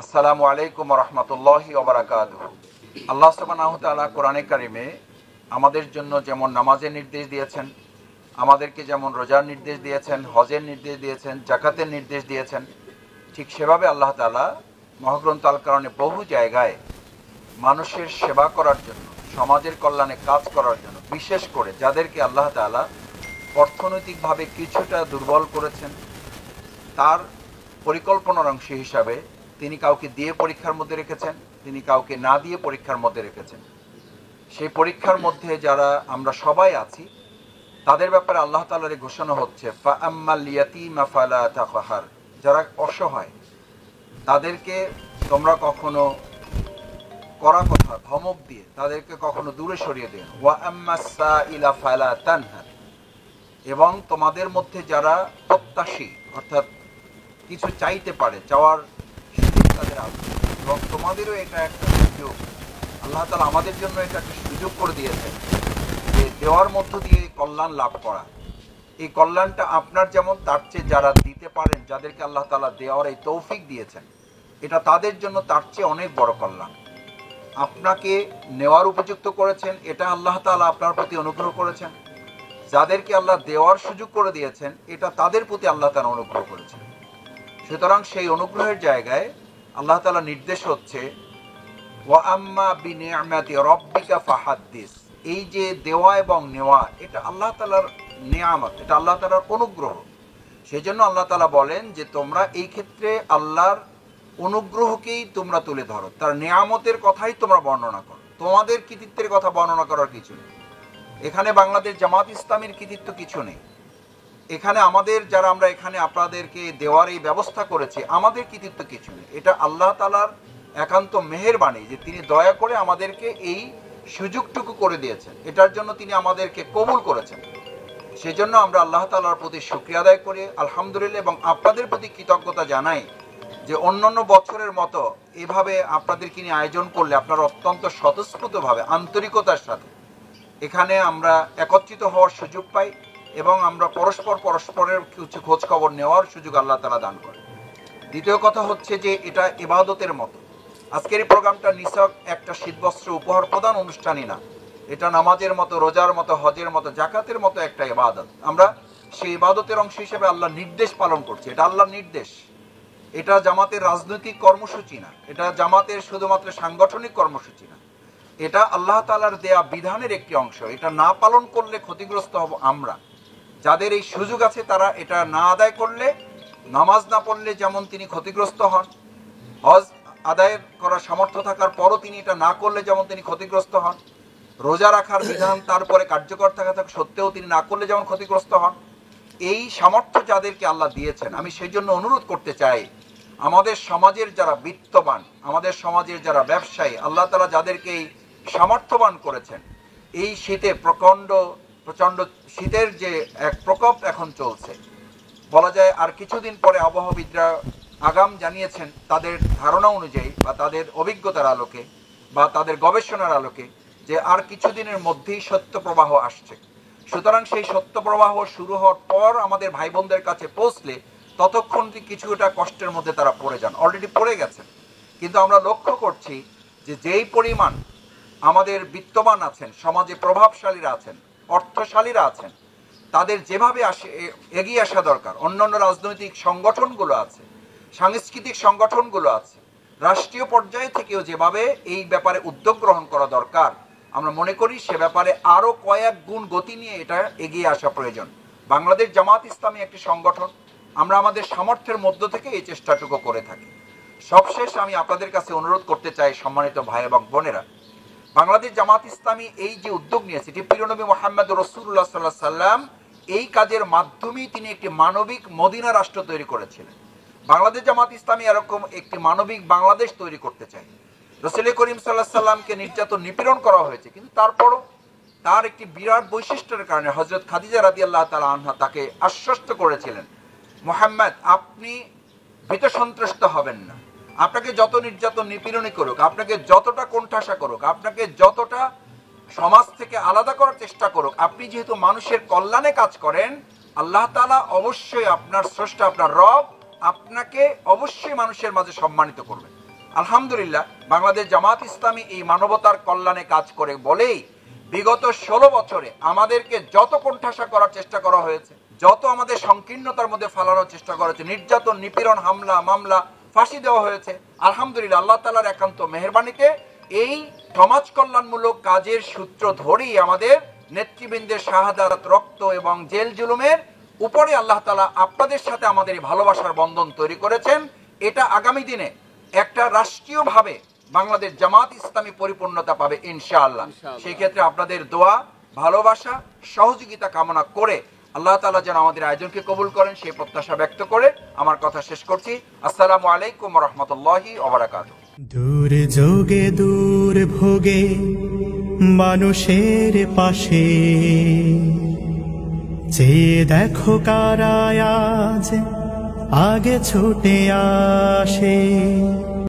আসসালামু আলাইকুম ওয়া রাহমাতুল্লাহি ওয়া বারাকাতুহু। আল্লাহ সুবহানাহু ওয়া তাআলা কোরআনে কারিমে আমাদের জন্য যেমন নামাজের নির্দেশ দিয়েছেন, আমাদেরকে যেমন রোজার নির্দেশ দিয়েছেন, হজের নির্দেশ দিয়েছেন, যাকাতের নির্দেশ দিয়েছেন, ঠিক সেভাবে আল্লাহ তাআলা মহাগ্রন্থ আল কোরআনে বহু জায়গায় মানুষের সেবা করার জন্য, সমাজের কল্যাণে কাজ করার জন্য, বিশেষ করে যাদেরকে আল্লাহ তাআলা অর্থনৈতিকভাবে কিছুটা দুর্বল করেছেন, তার পরিকল্পনার অংশ হিসাবে তিনি কাউকে দিয়ে পরীক্ষার মধ্যে রেখেছেন, তিনি কাউকে না দিয়ে পরীক্ষার মধ্যে রেখেছেন। সেই পরীক্ষার মধ্যে যারা আমরা সবাই আছি, তাদের ব্যাপারে আল্লাহ তাআলার ঘোষণা হচ্ছে ফাআম্মাল ইয়াতীমা ফালা তাকহার, যারা অসহায় তাদেরকে তোমরা কখনো কড়া কথা ধমক দিয়ে তাদেরকে কখনো দূরে সরিয়ে দিও। ওয়া আম্মাস সাইলা ফালা তানহার, এবং তোমাদের মধ্যে যারা প্রত্যাশী অর্থাৎ কিছু চাইতে পারে, চাওয়ার সুযোগ তাদের আছে, এবং তোমাদেরও এটা একটা সুযোগ, আল্লাহ তাআলা আমাদের জন্য এটা একটা সুযোগ করে দিয়েছেন যে দেওয়ার মধ্য দিয়ে কল্যাণ লাভ করা। এই কল্যাণটা আপনার যেমন, তার চেয়ে যারা দিতে পারেন, যাদেরকে আল্লাহ তাআলা দেওয়ার এই তৌফিক দিয়েছেন, এটা তাদের জন্য তার চেয়ে অনেক বড় কল্যাণ। আপনাকে নেওয়ার উপযুক্ত করেছেন, এটা আল্লাহ তাআলা আপনার প্রতি অনুগ্রহ করেছেন। যাদেরকে আল্লাহ দেওয়ার সুযোগ করে দিয়েছেন, এটা তাদের প্রতি আল্লাহ তাআলা অনুগ্রহ করেছেন। সুতরাং সেই অনুগ্রহের জায়গায় আল্লাহ তাআলা নির্দেশ হচ্ছে ওয়া আম্মা বিনিআমাতি রাব্বিকা ফাহাদ্দিস। এই যে দেওয়া এবং নেওয়া, এটা আল্লাহ তাআলার নিয়ামত, এটা আল্লাহ তাআলার অনুগ্রহ। সেজন্য আল্লাহ তাআলা বলেন যে তোমরা এই ক্ষেত্রে আল্লাহর অনুগ্রহকেই তোমরা তুলে ধরো, তার নিয়ামতের কথাই তোমরা বর্ণনা করো, তোমাদের কৃতিত্বের কথা বর্ণনা করার কিছু নেই। এখানে বাংলাদেশ জামাত ইসলামীর কৃতিত্ব কিছু নেই। এখানে আমাদের যারা আমরা এখানে আপনাদেরকে দেওয়ার এই ব্যবস্থা করেছি, আমাদের কৃতিত্ব কিছু নেই। এটা আল্লাহ তাআলার একান্ত মেহেরবানি যে তিনি দয়া করে আমাদেরকে এই সুযোগটুকু করে দিয়েছেন, এটার জন্য তিনি আমাদেরকে কবুল করেছেন। সেজন্য আমরা আল্লাহ তাআলার প্রতি শুকরিয়া আদায় করি, আলহামদুলিল্লাহ, এবং আপনাদের প্রতি কৃতজ্ঞতা জানাই যে অন্যান্য বছরের মতো এভাবে আপনাদেরকে নিয়ে আয়োজন করলে আপনারা অত্যন্ত স্বতঃস্ফূর্তভাবে আন্তরিকতার সাথে এখানে আমরা একত্রিত হওয়ার সুযোগ পাই, এবং আমরা পরস্পরের কিছু খোঁজ খবর নেওয়ার সুযোগ আল্লাহ তাআলা দান করে। দ্বিতীয় কথা হচ্ছে যে এটা ইবাদতের মতো। আজকের এই প্রোগ্রামটা নিছক একটা শীতবস্ত্র উপহার প্রদান অনুষ্ঠানই না, এটা নামাজের মতো, রোজার মতো, হজের মতো, যাকাতের মতো একটা ইবাদত। আমরা সেই ইবাদতের অংশ হিসেবে আল্লাহর নির্দেশ পালন করছি। এটা আল্লাহর নির্দেশ, এটা জামাতের রাজনৈতিক কর্মসূচি না, এটা জামাতের শুধুমাত্র সাংগঠনিক কর্মসূচি না, এটা আল্লাহ তাআলার দেয়া বিধানের একটি অংশ। এটা না পালন করলে ক্ষতিগ্রস্ত হব আমরা। যাদের এই সুযোগ আছে তারা এটা না আদায় করলে, নামাজ না পড়লে যেমন তিনি ক্ষতিগ্রস্ত হন, হজ আদায় করার সামর্থ্য থাকার পরও তিনি এটা না করলে যেমন তিনি ক্ষতিগ্রস্ত হন, রোজা রাখার বিধান তারপরে কার্যকর থাকা সত্ত্বেও তিনি না করলে যেমন ক্ষতিগ্রস্ত হন। এই সামর্থ্য যাদেরকে আল্লাহ দিয়েছেন, আমি সেই জন্য অনুরোধ করতে চাই আমাদের সমাজের যারা বিত্তবান, আমাদের সমাজের যারা ব্যবসায়ী, আল্লাহ তাআলা যাদেরকে এই সামর্থ্যবান করেছেন, এই শীতে প্রচণ্ড শীতের যে এক প্রকোপ এখন চলছে, বলা যায় আর কিছুদিন পরে আবহাওয়াবিদরা আগাম জানিয়েছেন তাদের ধারণা অনুযায়ী বা তাদের অভিজ্ঞতার আলোকে বা তাদের গবেষণার আলোকে যে আর কিছুদিনের মধ্যেই সত্যপ্রবাহ আসছে। সুতরাং সেই সত্যপ্রবাহ শুরু হওয়ার পর আমাদের ভাই বোনদের কাছে পৌঁছলে ততক্ষণ কিছুটা কষ্টের মধ্যে তারা পড়ে যান, অলরেডি পড়ে গেছেন। কিন্তু আমরা লক্ষ্য করছি যে যেই পরিমাণ আমাদের বিত্তবান আছেন, সমাজে প্রভাবশালীরা আছেন, অর্থশালীরা আছেন, তাদের যেভাবে এগিয়ে আসা দরকার, অন্যান্য রাজনৈতিক সংগঠনগুলো আছে, সাংস্কৃতিক সংগঠনগুলো আছে, রাষ্ট্রীয় পর্যায়ে থেকেও যেভাবে এই ব্যাপারে উদ্যোগ গ্রহণ করা দরকার, আমরা মনে করি সে ব্যাপারে আরও কয়েক গুণ গতি নিয়ে এটা এগিয়ে আসা প্রয়োজন। বাংলাদেশ জামাত ইসলামী একটি সংগঠন, আমরা আমাদের সামর্থ্যের মধ্য থেকে এই চেষ্টাটুকু করে থাকি। সবশেষ আমি আপনাদের কাছে অনুরোধ করতে চাই, সম্মানিত ভাই এবং বোনেরা, বাংলাদেশ জামাত ইসলামী এই যে উদ্যোগ নিয়েছে, এটি প্রিয় নবী মুহাম্মদ রাসূলুল্লাহ সাল্লাল্লাহু আলাইহি সাল্লাম এই কাজের মাধ্যমেই তিনি একটি মানবিক মদিনা রাষ্ট্র তৈরি করেছিলেন। বাংলাদেশ জামাত ইসলামী এরকম একটি মানবিক বাংলাদেশ তৈরি করতে চায়। রাসূল করিম সাল্লাল্লাহু আলাইহি সাল্লামকে নির্যাতন নিপীড়ন করা হয়েছে, কিন্তু তারপরও তার একটি বিরাট বৈশিষ্ট্যের কারণে হযরত খাদিজা রাদিয়াল্লাহু তাআলা আনহা তাকে আশ্বস্ত করেছিলেন, মুহাম্মদ আপনি ভীত সন্ত্রস্ত হবেন না, আপনাকে যত নির্যাতন নিপীড়নই করুক, আপনাকে যতটা কোণঠাসা করুক, আপনাকে যতটা সমাজ থেকে আলাদা করার চেষ্টা করুক, আপনি যেহেতু মানুষের কল্যাণে কাজ করেন, আল্লাহ তাআলা অবশ্যই আপনার স্রষ্টা, আপনার রব আপনাকে অবশ্যই মানুষের মাঝে সম্মানিত করবেন। আলহামদুলিল্লাহ বাংলাদেশ জামাত ইসলামী এই মানবতার কল্যাণে কাজ করে বলেই বিগত 16 বছরে আমাদেরকে যত কোণঠাসা করার চেষ্টা করা হয়েছে, যত আমাদের সংকীর্ণতার মধ্যে ফেলানোর চেষ্টা করা হয়েছে, নির্যাতন, নিপীড়ন, হামলা, মামলা, ফাঁসি দেওয়া হয়েছে, আলহামদুলিল্লাহ আল্লাহ তাআলার একান্ত মেহেরবানিতে এই সমাজ কল্যাণমূলক কাজের সূত্র ধরেই আমাদের নেতৃবৃন্দের শাহাদাত, রক্ত এবং জেল জুলুমের উপরে আল্লাহ তাআলা আপনাদের সাথে আমাদের এই ভালোবাসার বন্ধন তৈরি করেছেন। এটা আগামী দিনে একটা রাষ্ট্রীয়ভাবে বাংলাদেশ জামাত ইসলামী পরিপূর্ণতা পাবে ইনশাআল্লাহ। সেই ক্ষেত্রে আপনাদের দোয়া, ভালোবাসা, সহযোগিতা কামনা করে আল্লাহ তাআলা যেন আমাদের আয়োজনকে কবুল করেন সেই প্রত্যাশা ব্যক্ত করে আমার কথা শেষ করছি। আসসালামু আলাইকুম ওয়া রাহমাতুল্লাহি ওয়া বারাকাতুহু। দূর যোগে দূর ভোগে মানুষের পাশে, চেয়ে দেখো কারা আজ আগে ছুটে আসে।